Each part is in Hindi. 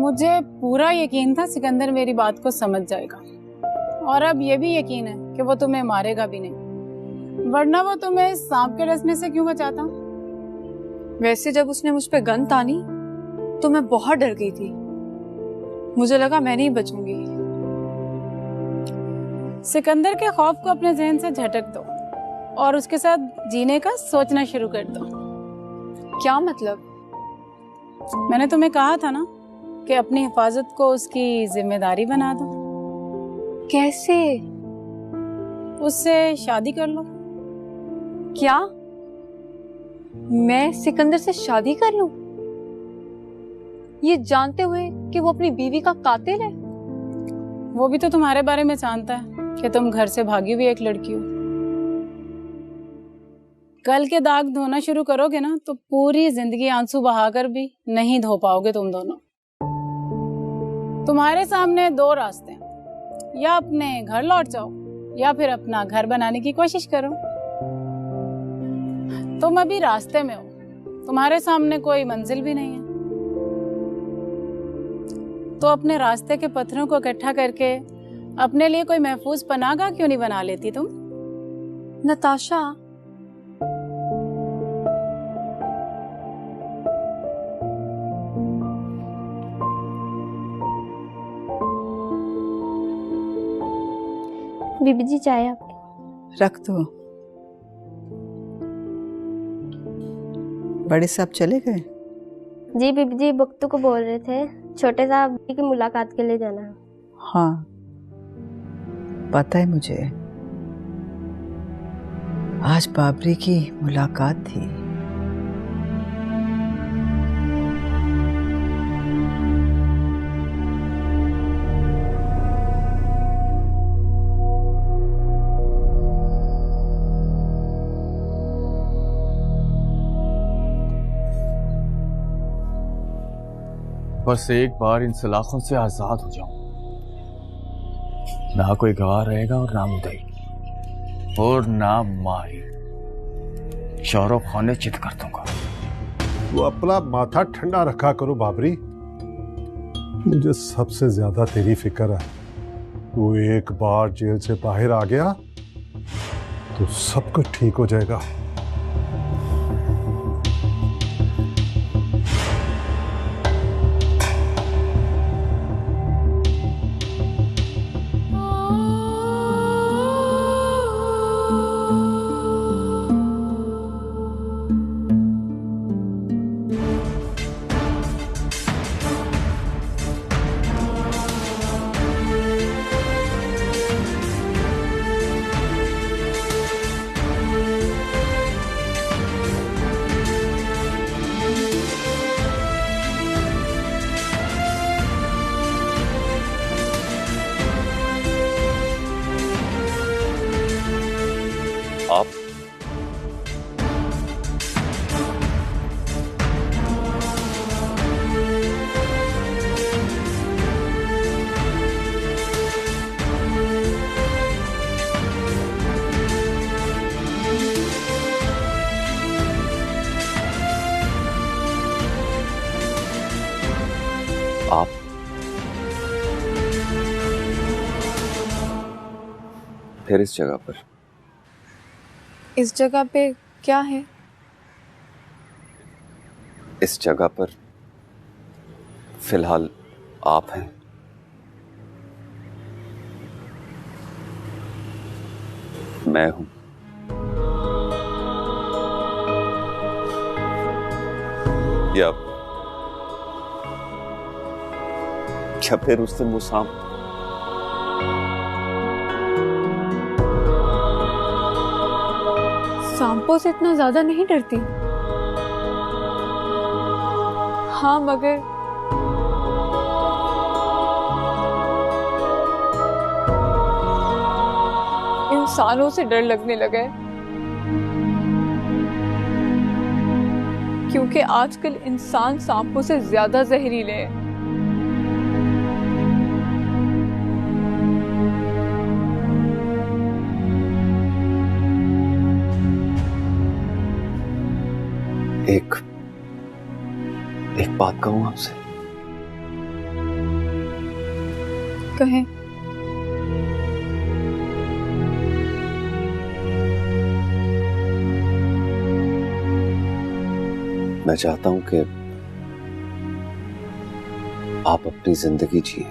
मुझे पूरा यकीन था सिकंदर मेरी बात को समझ जाएगा, और अब ये भी यकीन है कि वो तुम्हें मारेगा भी नहीं, वरना वो तुम्हें सांप के डसने से क्यों बचाता। वैसे जब उसने मुझ पे गन तानी तो मैं बहुत डर गई थी। मुझे लगा मैं नहीं बचूंगी। सिकंदर के खौफ को अपने जहन से झटक दो और उसके साथ जीने का सोचना शुरू कर दो। क्या मतलब? मैंने तुम्हें कहा था ना कि अपनी हिफाजत को उसकी जिम्मेदारी बना दो। कैसे? उससे शादी कर लो। क्या मैं सिकंदर से शादी कर लूं, ये जानते हुए कि वो अपनी बीवी का कातिल है? वो भी तो तुम्हारे बारे में जानता है कि तुम घर से भागी हुई एक लड़की हो। कल के दाग धोना शुरू करोगे ना तो पूरी जिंदगी आंसू बहाकर भी नहीं धो पाओगे तुम दोनों। तुम्हारे सामने दो रास्ते हैं, या अपने घर लौट जाओ या फिर अपना घर बनाने की कोशिश करो। तुम अभी रास्ते में हो, तुम्हारे सामने कोई मंजिल भी नहीं है, तो अपने रास्ते के पत्थरों को इकट्ठा करके अपने लिए कोई महफूज पनाहगाह क्यों नहीं बना लेती तुम? नताशा, बीबी जी चाय आपकी। रख दो। बड़े साहब चले गए? जी बीबी जी बुक्तू को बोल रहे थे छोटे साहब की मुलाकात के लिए जाना है। हाँ पता है मुझे, आज बाबरी की मुलाकात थी। बस एक बार इन सलाखों से आजाद हो जाऊं, ना कोई गवाह रहेगा और ना मुदई और ना माही। चारों खाने चित कर दूंगा। वो अपना माथा ठंडा रखा करो बाबरी, मुझे सबसे ज्यादा तेरी फिक्र है। तू एक बार जेल से बाहर आ गया तो सब कुछ ठीक हो जाएगा। आप आप फिर इस जगह पर? इस जगह पे क्या है? इस जगह पर फिलहाल आप हैं। मैं हूं। या फिर उस दिन वो सांप? सांपों से इतना ज्यादा नहीं डरती। हाँ मगर इंसानों से डर लगने लगा है, क्योंकि आजकल इंसान सांपों से ज्यादा जहरीले हैं। एक बात कहूं आपसे? कहें। मैं चाहता हूं कि आप अपनी जिंदगी जिए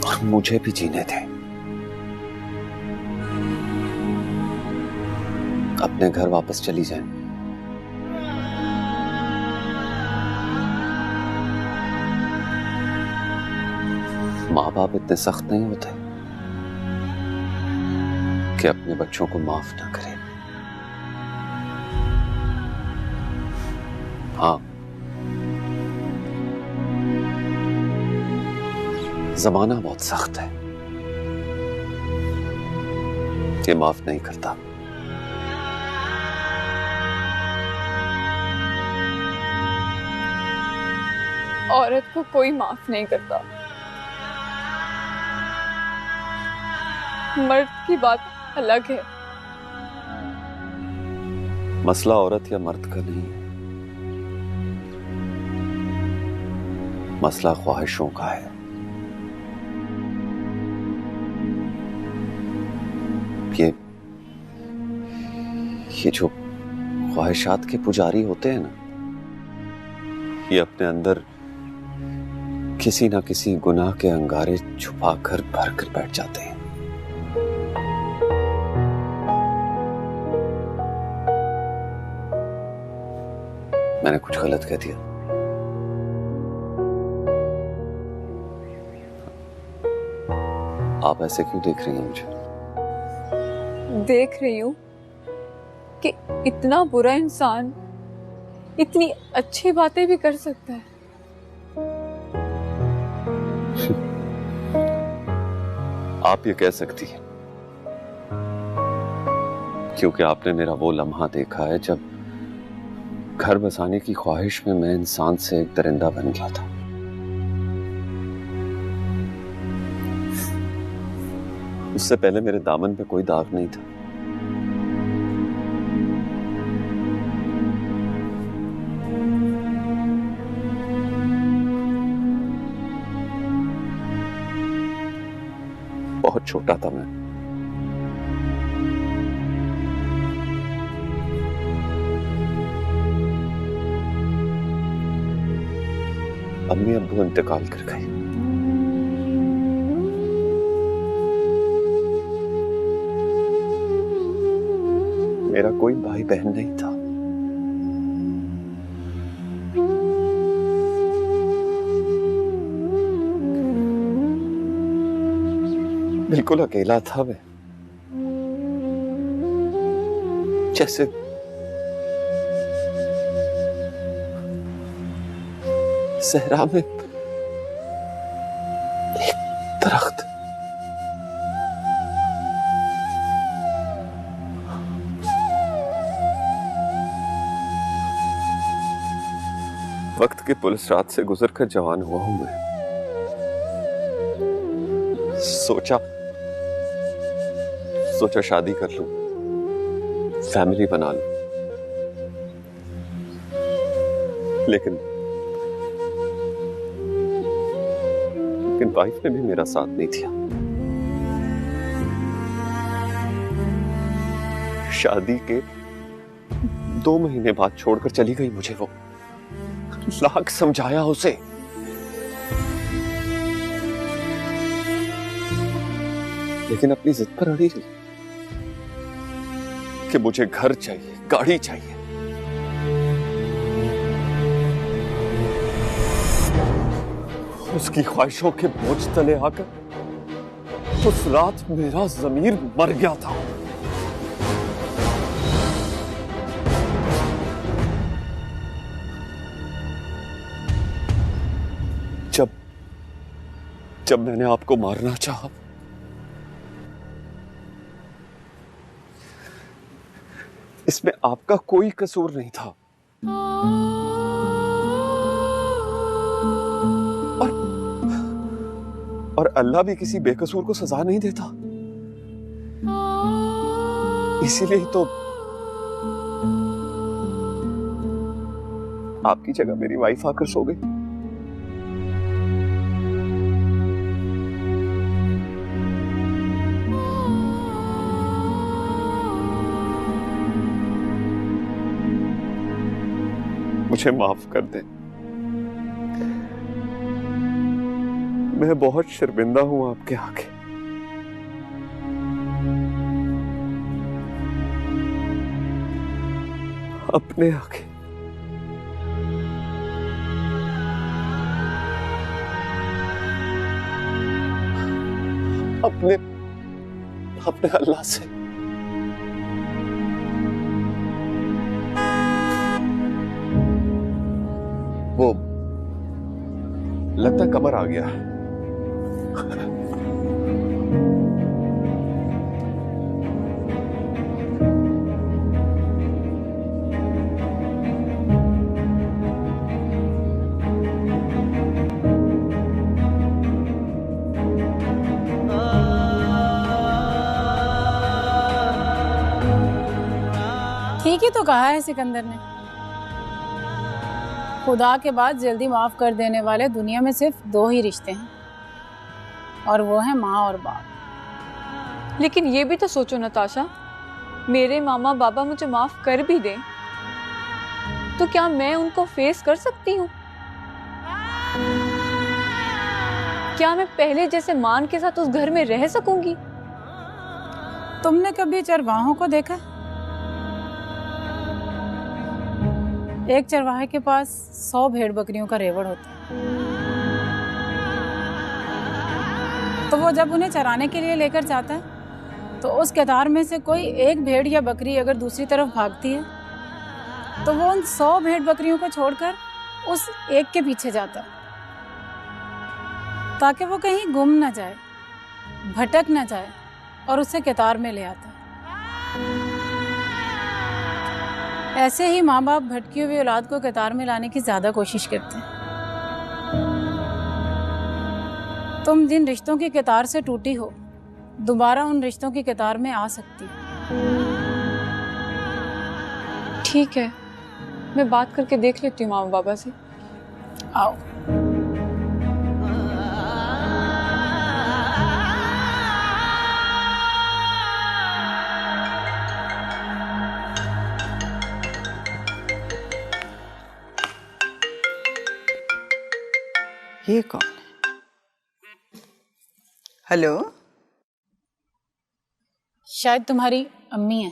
और मुझे भी जीने दें। अपने घर वापस चली जाएं। माँ बाप इतने सख्त नहीं होते कि अपने बच्चों को माफ ना करें। हाँ, जमाना बहुत सख्त है, ये माफ नहीं करता। औरत को कोई माफ नहीं करता। मर्द की बात अलग है। मसला औरत या मर्द का नहीं है, मसला ख्वाहिशों का है। ये जो ख्वाहिशात के पुजारी होते हैं ना, ये अपने अंदर किसी ना किसी गुनाह के अंगारे छुपा कर भर कर बैठ जाते हैं। मैंने कुछ गलत कह दिया? आप ऐसे क्यों देख रही हैं मुझे? देख रही हूं कि इतना बुरा इंसान इतनी अच्छी बातें भी कर सकता है। आप ये कह सकती हैं क्योंकि आपने मेरा वो लम्हा देखा है जब घर बसाने की ख्वाहिश में मैं इंसान से एक दरिंदा बन गया था। उससे पहले मेरे दामन पे कोई दाग नहीं था। बहुत छोटा था मैं। अम्मी अब्बू इंतकाल कर गए। मेरा कोई भाई बहन नहीं था। बिल्कुल अकेला था मैं, जैसे सहरा में एक दरख्त। वक्त की पुलिस रात से गुजरकर जवान हुआ हूं मैं। सोचा शादी कर लूं, फैमिली बना लूं, लेकिन वाइफ ने भी मेरा साथ नहीं दिया। शादी के 2 महीने बाद छोड़कर चली गई मुझे वो। लाख समझाया उसे, लेकिन अपनी जिद पर अड़ी रही कि मुझे घर चाहिए, गाड़ी चाहिए। उसकी ख्वाहिशों के बोझ तले आकर उस रात मेरा ज़मीर मर गया था। जब मैंने आपको मारना चाहा, इसमें आपका कोई कसूर नहीं था। और अल्लाह भी किसी बेकसूर को सजा नहीं देता। इसीलिए ही तो आपकी जगह मेरी वाइफ आकर सो गई। मुझे माफ कर दें। मैं बहुत शर्मिंदा हूं आपके आगे। अपने आगे। अपने अल्लाह से। वो लगता कमर आ गया। ठीक ही तो कहा है सिकंदर ने। खुदा के बाद जल्दी माफ कर देने वाले दुनिया में सिर्फ 2 ही रिश्ते हैं, और वो है माँ और बाप। लेकिन ये भी तो सोचो नताशा, मेरे मामा बाबा मुझे माफ कर भी दें तो क्या मैं उनको फेस कर सकती हूँ? क्या मैं पहले जैसे मान के साथ उस घर में रह सकूंगी? तुमने कभी चरवाहों को देखा? एक चरवाहे के पास 100 भेड़ बकरियों का रेवड़ होता है, तो वो जब उन्हें चराने के लिए लेकर जाता है तो उस कतार में से कोई एक भेड़ या बकरी अगर दूसरी तरफ भागती है तो वो उन 100 भेड़ बकरियों को छोड़कर उस एक के पीछे जाता है, ताकि वो कहीं गुम ना जाए, भटक ना जाए, और उसे कतार में ले आता है। ऐसे ही माँ बाप भटकी हुई औलाद को कतार में लाने की ज्यादा कोशिश करते हैं। तुम जिन रिश्तों की कतार से टूटी हो, दोबारा उन रिश्तों की कतार में आ सकती हो। ठीक है, मैं बात करके देख लेती हूँ मामा बाबा से। आओ। ये कौन है? हेलो, शायद तुम्हारी अम्मी है।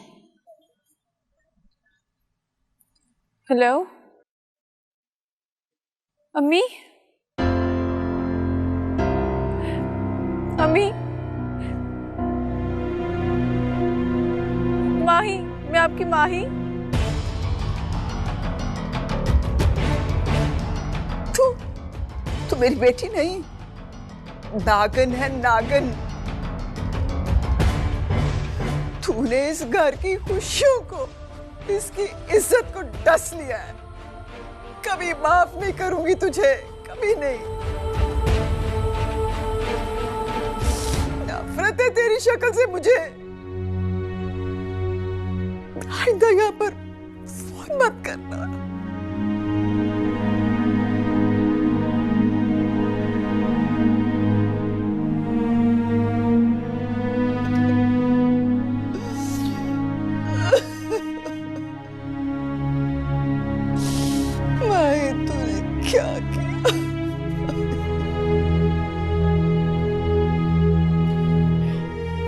हेलो अम्मी। अम्मी, माही, मैं आपकी माही। तू मेरी बेटी नहीं, नागन है नागन। तूने इस घर की खुशियों को, इसकी इज्जत को डस लिया है। कभी माफ नहीं करूंगी तुझे, कभी नहीं। नफरत है तेरी शक्ल से मुझे। आइंदा यहाँ पर फोन मत करना।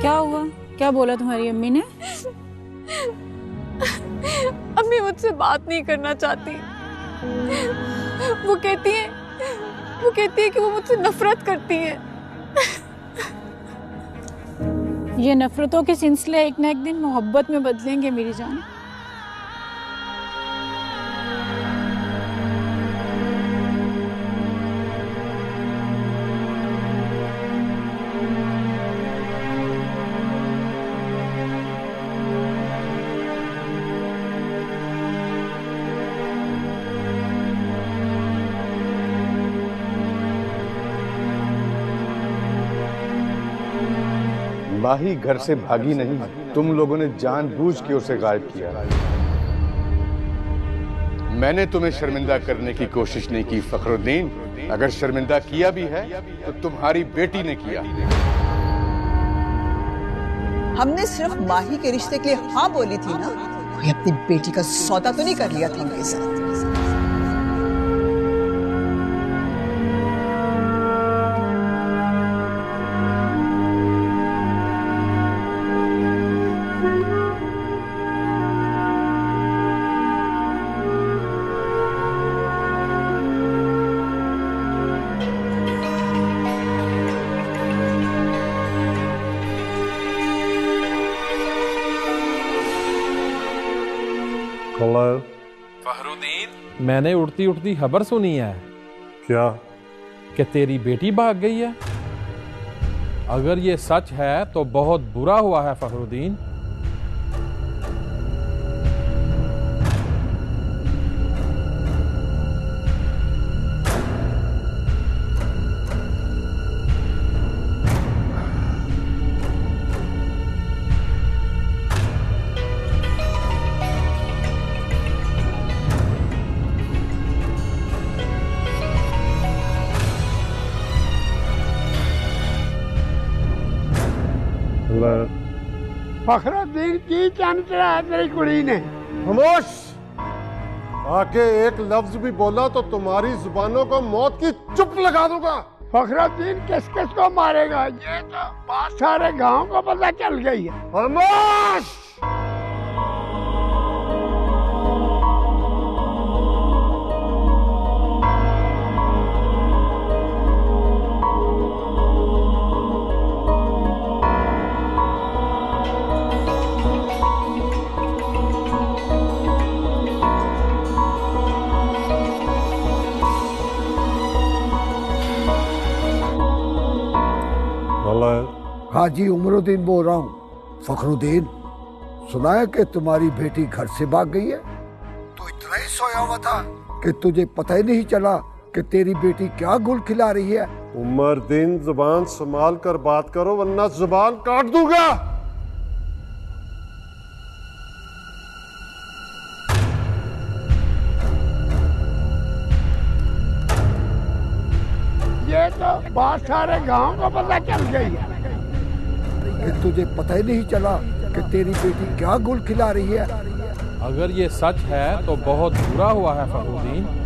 क्या हुआ? क्या बोला तुम्हारी अम्मी ने? अम्मी मुझसे बात नहीं करना चाहती। वो कहती है कि वो मुझसे नफरत करती है। ये नफरतों के सिलसिले एक न एक दिन मोहब्बत में बदलेंगे मेरी जान। माही घर से भागी नहीं, तुम लोगों ने जानबूझ के उसे गायब किया। मैंने तुम्हें शर्मिंदा करने की कोशिश नहीं की फखरुद्दीन। अगर शर्मिंदा किया भी है तो तुम्हारी बेटी ने किया। हमने सिर्फ माही के रिश्ते के लिए हाँ बोली थी ना, कोई अपनी बेटी का सौदा तो नहीं कर लिया था उनके साथ। मैंने उड़ती उड़ती खबर सुनी है। क्या? कि तेरी बेटी भाग गई है। अगर ये सच है तो बहुत बुरा हुआ है फखरुद्दीन। फखरुद्दीन की चंद चढ़ाया तेरी कुड़ी ने। खामोश! आके एक लफ्ज भी बोला तो तुम्हारी जुबानों को मौत की चुप लगा दूंगा। फखरुद्दीन किस किस को मारेगा ये तो बात सारे गांव को पता चल गई है। खामोश! हाजी उमरुद्दीन बोल रहा हूँ। फखरुद्दीन, सुना है कि तुम्हारी बेटी घर से भाग गई है? तू इतना ही सोया हुआ था कि तुझे पता ही नहीं चला कि तेरी बेटी क्या गुल खिला रही है। उमरुद्दीन, जुबान संभाल कर बात करो वरना जुबान काट दूंगा। ये तो बात सारे गांव को पता चल गई है कि तुझे पता ही नहीं चला कि तेरी बेटी क्या गुल खिला रही है। अगर ये सच है तो बहुत बुरा हुआ है फखरुद्दीन।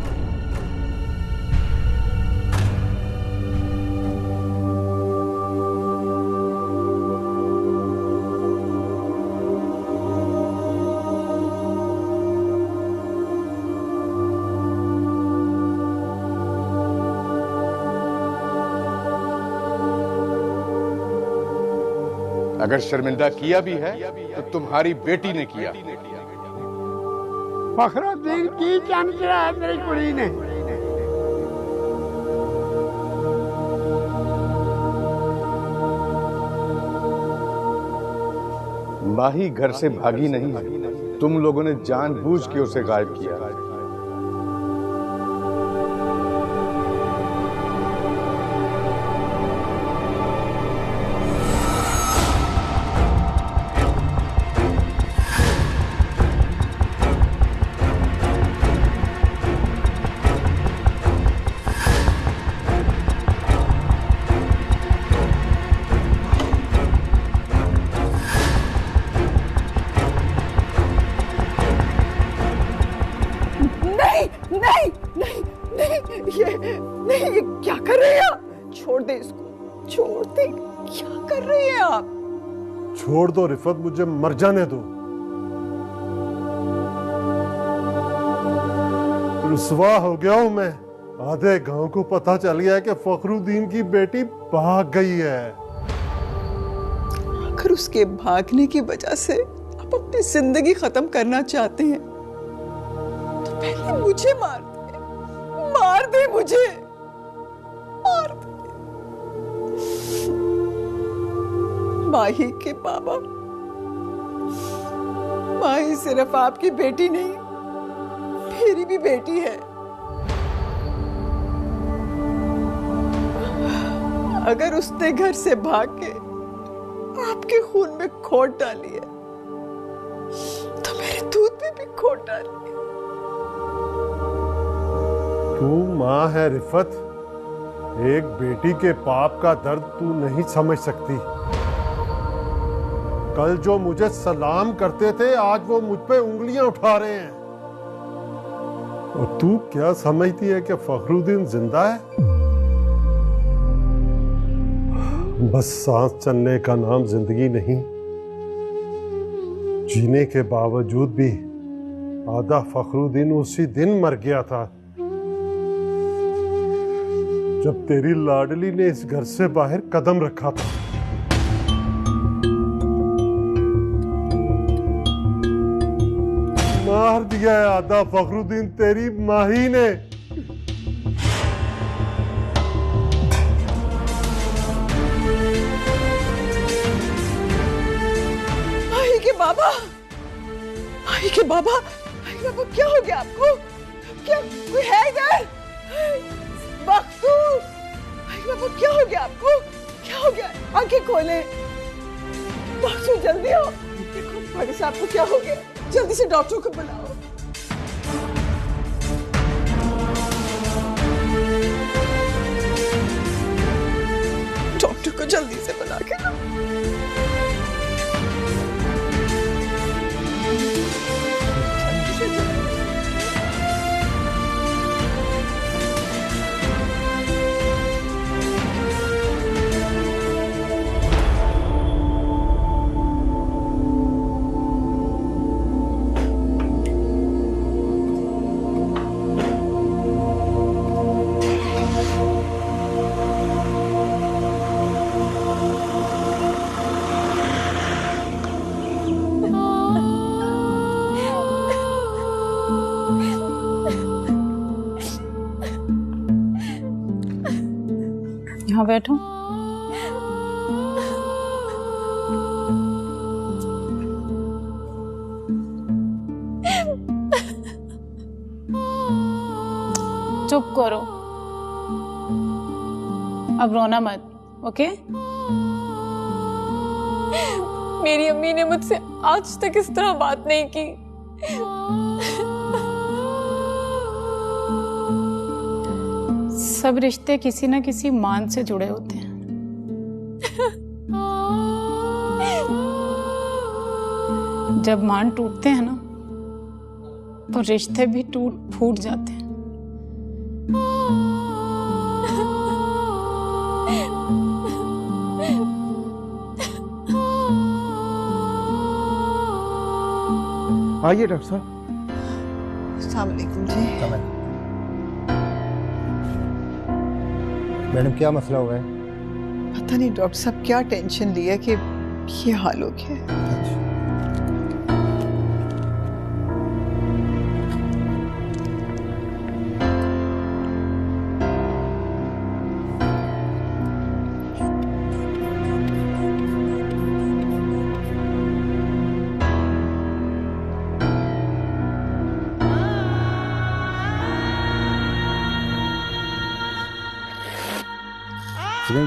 अगर शर्मिंदा किया भी है तो तुम्हारी बेटी ने किया। फखरुद्दीन की चंद चढ़ाया तेरी कुड़ी ने। माही घर से भागी नहीं है, तुम लोगों ने जानबूझ के उसे गायब किया। ये क्या कर रहे हैं आप? छोड़ दे इसको, छोड़ दे। क्या कर रहे हैं आप? छोड़ दो रिफत, मुझे मर जाने दो। रुसवा हो गया हूं मैं। आधे गांव को पता चल गया है कि फखरुद्दीन की बेटी भाग गई है। अगर उसके भागने की वजह से आप अपनी जिंदगी खत्म करना चाहते हैं तो पहले मुझे मार दे मुझे, मार दे। माही के बाबा, माही सिर्फ आपकी बेटी नहीं, मेरी भी बेटी है। अगर उसने घर से भाग के आपके खून में खोट डाली है तो मेरे दूध में भी खोट डाली है। तू माँ है रिफत, एक बेटी के पाप का दर्द तू नहीं समझ सकती। कल जो मुझे सलाम करते थे आज वो मुझ पे उंगलियां उठा रहे हैं। और तू क्या समझती है कि फखरुद्दीन जिंदा है? बस सांस चलने का नाम जिंदगी नहीं। जीने के बावजूद भी आधा फखरुद्दीन उसी दिन मर गया था जब तेरी लाडली ने इस घर से बाहर कदम रखा था। माँ मार दिया है आधा फखरुद्दीन तेरी माही ने। माही के बाबा, माही के बाबा, माही के बाबा क्या हो गया आपको? क्या कोई है इधर? बख्तू, माही के बाबा क्या हो गया आपको? क्या हो गया? आंखें खोले। बख्तू जल्दी आओ, देखो भाई साहब को क्या हो गया, जल्दी से डॉक्टर को बुलाओ। डॉक्टर को जल्दी से बुला के लाओ। यहाँ बैठो। चुप करो, अब रोना मत, ओके? मेरी अम्मी ने मुझसे आज तक इस तरह बात नहीं की। सब रिश्ते किसी न किसी मान से जुड़े होते हैं। जब मान टूटते हैं ना, तो रिश्ते भी टूट फूट जाते हैं। आइए डॉक्टर साहब। अस्सलाम वालेकुम जी। मैडम क्या मसला हुआ है? पता नहीं डॉक्टर साहब क्या टेंशन लिया कि ये हाल हो गया है।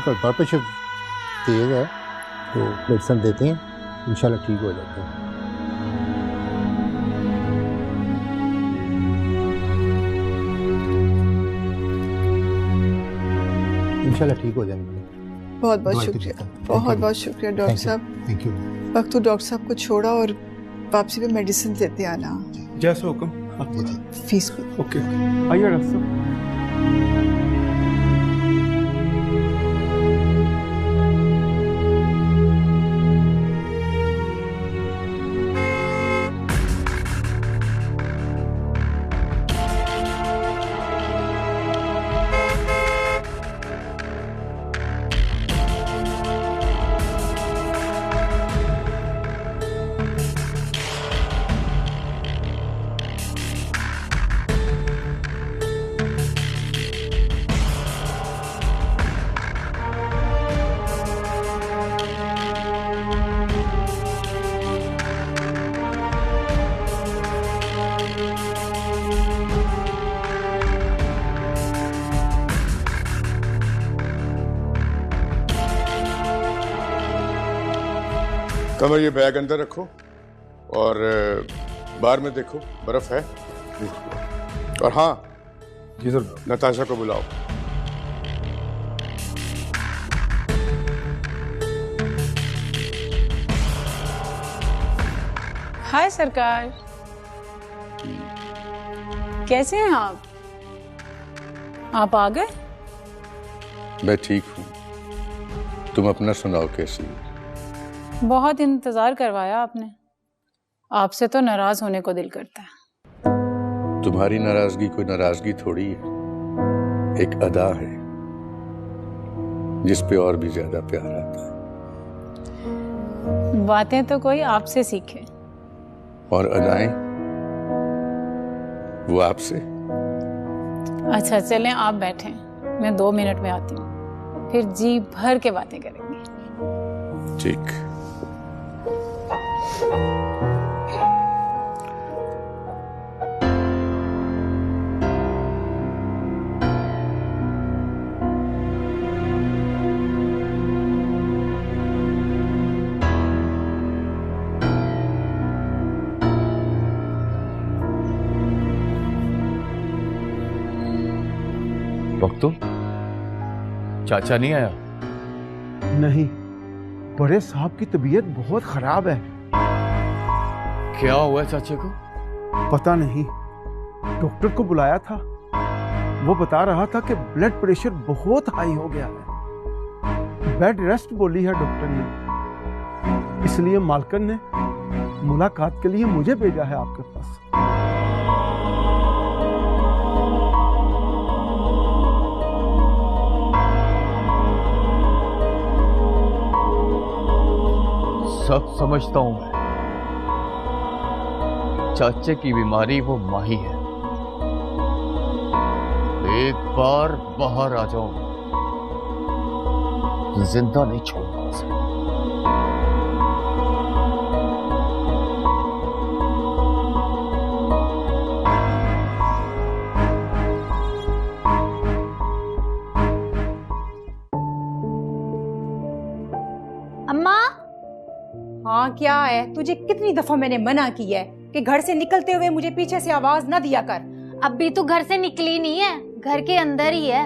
का ब्लड प्रेशर तेज है तो मेडिसिन देते हैं, इंशाल्लाह ठीक हो जाता है। इंशाल्लाह ठीक हो जाएंगे। बहुत बहुत शुक्रिया, बहुत बहुत शुक्रिया डॉक्टर साहब। Thank you. वक्त तो डॉक्टर साहब को छोड़ा और वापसी पे मेडिसिन देते आना। जैसे हुक्म। फीस को ओके आइए डॉक्टर साहब। कमर ये बैग अंदर रखो और बाहर में देखो बर्फ है। और हाँ जी सर, नताशा को बुलाओ। हाय सरकार, कैसे हैं आप? आप आ गए? मैं ठीक हूँ, तुम अपना सुनाओ कैसी? बहुत इंतजार करवाया आपने। आपसे तो नाराज होने को दिल करता है। तुम्हारी नाराजगी कोई नाराजगी थोड़ी है, एक अदा है जिस पे और भी ज्यादा प्यार आता है। बातें तो कोई आपसे सीखे। और अदाएं वो आपसे। अच्छा चलें, आप बैठें, मैं 2 मिनट में आती हूँ, फिर जी भर के बातें करेंगे। ठीक। बख्तू, चाचा नहीं आया? नहीं, बड़े साहब की तबीयत बहुत खराब है। क्या हुआ चाचे को? पता नहीं, डॉक्टर को बुलाया था, वो बता रहा था कि ब्लड प्रेशर बहुत हाई हो गया है। बेड रेस्ट बोली है डॉक्टर ने, इसलिए मालकन ने मुलाकात के लिए मुझे भेजा है आपके पास। सब समझता हूं मैं, चाचे की बीमारी वो माही है। एक बार बाहर आ जाऊं, जिंदा नहीं छोड़ूंगा उसे। अम्मा। हाँ क्या है, तुझे कितनी दफा मैंने मना किया है कि घर से निकलते हुए मुझे पीछे से आवाज ना दिया कर। अभी तो घर से निकली नहीं है, घर के अंदर ही है,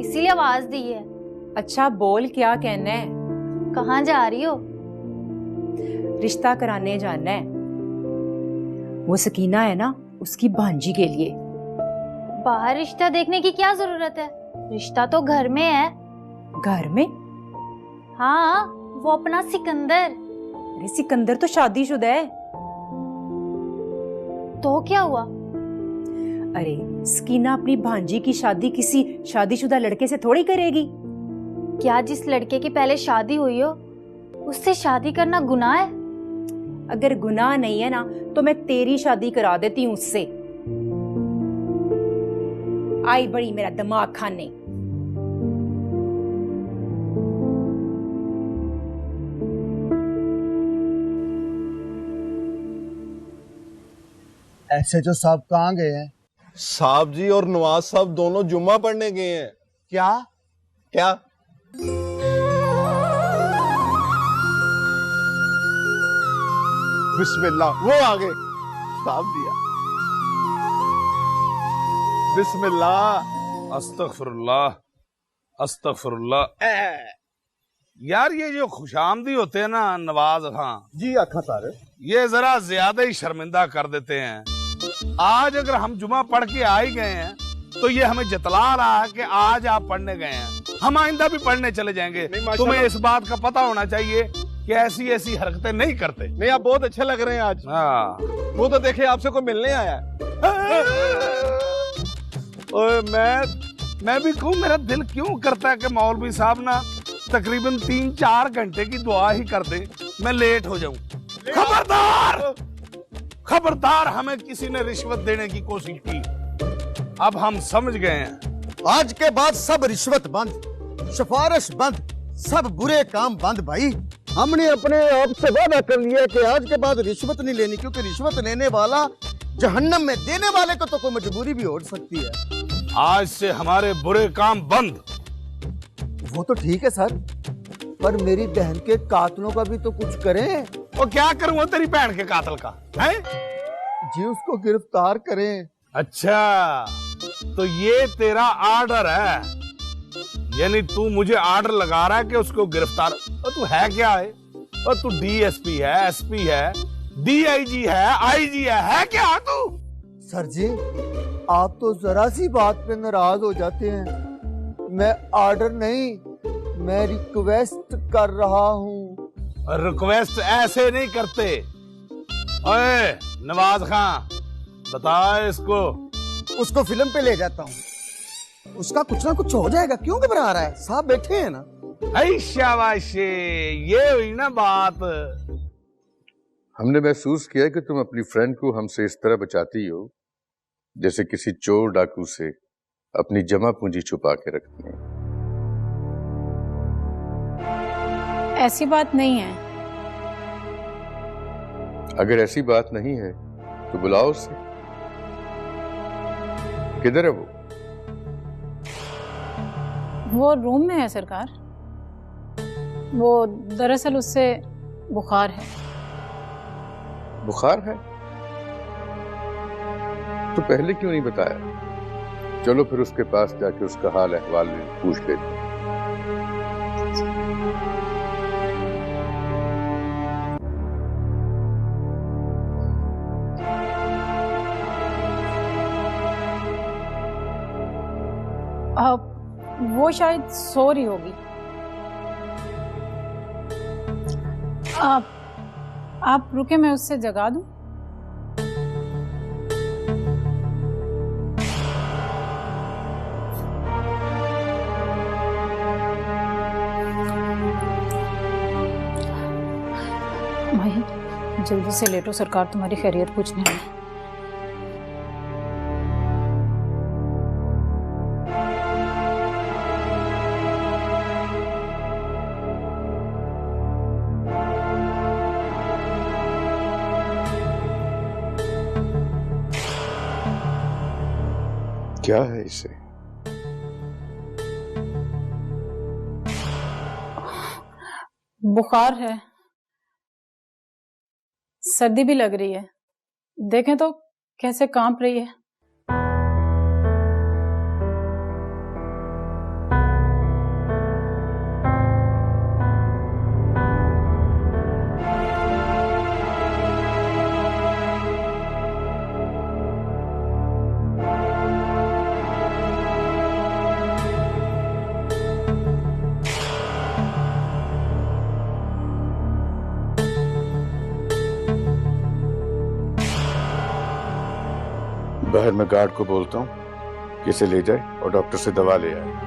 इसीलिए आवाज दी है। अच्छा बोल, क्या कहना है? कहाँ जा रही हो? रिश्ता कराने जाना है। वो सकीना है ना, उसकी भांजी के लिए। बाहर रिश्ता देखने की क्या जरूरत है, रिश्ता तो घर में है। घर में? हाँ, वो अपना सिकंदर। अरे सिकंदर तो शादीशुदा है। तो क्या हुआ? अरे सकीना अपनी भांजी की शादी किसी शादीशुदा लड़के से थोड़ी करेगी। क्या जिस लड़के की पहले शादी हुई हो उससे शादी करना गुनाह है? अगर गुनाह नहीं है ना तो मैं तेरी शादी करा देती हूँ उससे। आई बड़ी मेरा दिमाग खाने। SHO साहब कहाँ गए हैं? साहब जी और नवाज साहब दोनों जुम्मा पढ़ने गए हैं। क्या? क्या? बिस्मिल्लाह, वो आ गए। साहब दिया। बिस्मिल्लाह। अस्तगफिरुल्लाह, अस्तगफिरुल्लाह। यार ये जो खुशामदी होते हैं ना नवाज खां जी आखा सारे, ये जरा ज्यादा ही शर्मिंदा कर देते हैं। आज अगर हम जुमा पढ़ के आ ही गए हैं तो ये हमें जतला रहा है कि आज आप पढ़ने गए हैं, हम आइंदा भी पढ़ने चले जाएंगे। तुम्हें इस बात का पता होना चाहिए कि ऐसी ऐसी हरकतें नहीं करते। नहीं, आप बहुत अच्छे लग रहे हैं आज। हाँ, वो तो देखे आपसे कोई मिलने आया है। ओए मैं भी कहूँ, मेरा दिल क्यों करता है कि मौलवी साहब ना तकरीबन 3-4 घंटे की दुआ ही कर दे, मैं लेट हो जाऊं। खबरदार, खबरदार, हमें किसी ने रिश्वत देने की कोशिश की, अब हम समझ गए हैं। आज के बाद सब रिश्वत बंद, सिफारिश बंद, सब बुरे काम बंद। भाई हमने अपने आप से वादा कर लिया कि आज के बाद रिश्वत नहीं लेनी, क्योंकि रिश्वत लेने वाला जहन्नम में, देने वाले को तो कोई मजबूरी भी हो सकती है। आज से हमारे बुरे काम बंद। वो तो ठीक है सर, पर मेरी बहन के कातलों का भी तो कुछ करें। और क्या करूं तेरी बहन के कातल का है? जी उसको गिरफ्तार करें। अच्छा, तो ये तेरा ऑर्डर है, यानी तू मुझे ऑर्डर लगा रहा है कि उसको गिरफ्तार। और तू है क्या है? और तू DSP है, SP है, DIG है, IG है क्या तू? सर जी आप तो जरा सी बात पे नाराज हो जाते हैं। मैं ऑर्डर नहीं, मैं रिक्वेस्ट कर रहा हूँ। रिक्वेस्ट ऐसे नहीं करते। ओए नवाज खां, बता इसको। उसको फिल्म पे ले जाता हूँ, उसका कुछ ना कुछ हो जाएगा। क्यों घबरा रहा है? साहब बैठे हैं ना। शाबाशी, ये हुई ना बात। हमने महसूस किया कि तुम अपनी फ्रेंड को हमसे इस तरह बचाती हो जैसे किसी चोर डाकू से अपनी जमा पूंजी छुपा के रखती हैं। ऐसी बात नहीं है। अगर ऐसी बात नहीं है तो बुलाओ उसे। किधर है वो? वो रूम में है सरकार। वो दरअसल उससे बुखार है। बुखार है? तो पहले क्यों नहीं बताया? चलो फिर उसके पास जाके उसका हाल अहवाल पूछ लेते हैं। वो शायद सो रही होगी। आप रुके, मैं उससे जगा दूं? माही, जल्दी से लेटो, सरकार तुम्हारी खैरियत पूछने आई है। क्या है इसे? बुखार है, सर्दी भी लग रही है। देखें तो कैसे कांप रही है। बाहर मैं गार्ड को बोलता हूँ कि इसे ले जाए और डॉक्टर से दवा ले आए।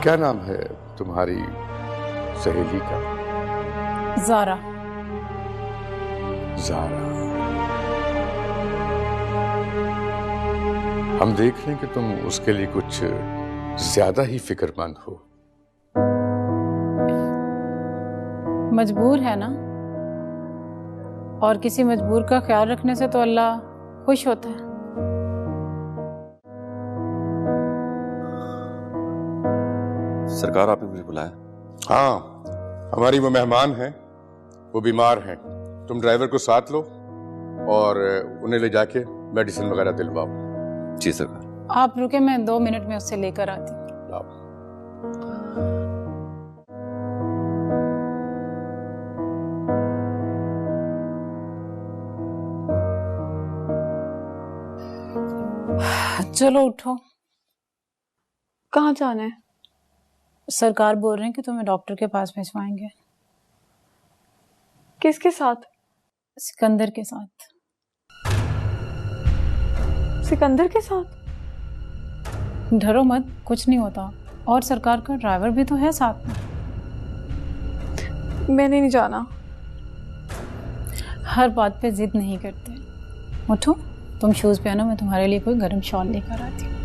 क्या नाम है तुम्हारी सहेली का? ज़ारा। ज़ारा। हम देख रहे हैं कि तुम उसके लिए कुछ ज्यादा ही फिक्रमंद हो। मजबूर है ना, और किसी मजबूर का ख्याल रखने से तो अल्लाह खुश होता है। सरकार, आपने मुझे बुलाया? हाँ, हमारी वो मेहमान हैं, वो बीमार हैं। तुम ड्राइवर को साथ लो और उन्हें ले जाके मेडिसिन वगैरह दिलवाओ। जी सरकार। आप रुके, मैं 2 मिनट में उससे लेकर आती हूँ। चलो उठो। कहाँ जाना है? सरकार बोल रहे हैं कि तुम्हें डॉक्टर के पास भिजवाएंगे। किसके साथ? सिकंदर के साथ। सिकंदर के साथ? डरो मत, कुछ नहीं होता। और सरकार का ड्राइवर भी तो है साथ में। मैंने नहीं जाना। हर बात पे जिद नहीं करते। उठो, तुम शूज पहनो, मैं तुम्हारे लिए कोई गर्म शॉल लेकर आती हूँ।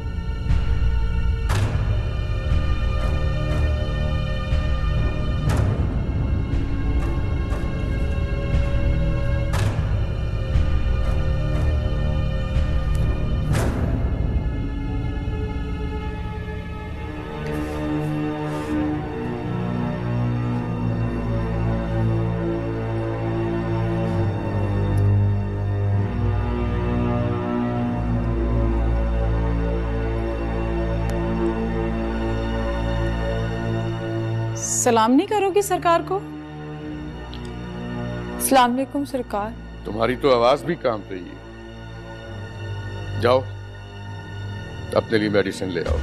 सलाम नहीं करोगी सरकार को? अस्सलाम वालेकुम सरकार। तुम्हारी तो आवाज भी कांप रही है। जाओ अपने लिए मेडिसिन ले आओ।